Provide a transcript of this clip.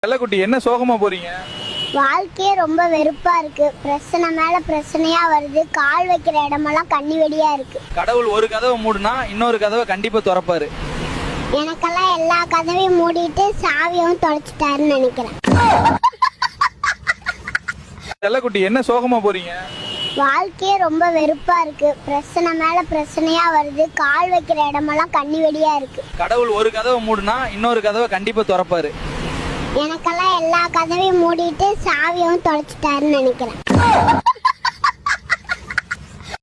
செல்லக்குட்டி என்ன சோகமா போறீங்க? வாழ்க்கையே ரொம்ப வெறுப்பா இருக்கு. பிரச்சனை மேல பிரச்சனையா வருது. கால் வைக்கிற இடமெல்லாம் கண்ணி வெடியா இருக்கு. கடவுள் ஒரு கதவை மூடுனா இன்னொரு கதவை கண்டிப்பா திறப்பாரு. எனக்கெல்லாம் எல்லா கதவையும் மூடிட்டு சாவியும் தொலைச்சிட்டாருன்னு நினைக்கிறேன். செல்லக்குட்டி என்ன சோகமா போறீங்க? வாழ்க்கையே ரொம்ப வெறுப்பா இருக்கு. பிரச்சனை மேல பிரச்சனையா வருது. கால் வைக்கிற இடமெல்லாம் கண்ணி வெடியா இருக்கு. கடவுள் ஒரு கதவை மூடுனா இன்னொரு கதவை கண்டிப்பா திறப்பாரு. எனக்கெல்லாம் எல்லா கதவையும் மூடிட்டு சாவியும் தொலைச்சிட்டாருன்னு நினைக்கிறேன்.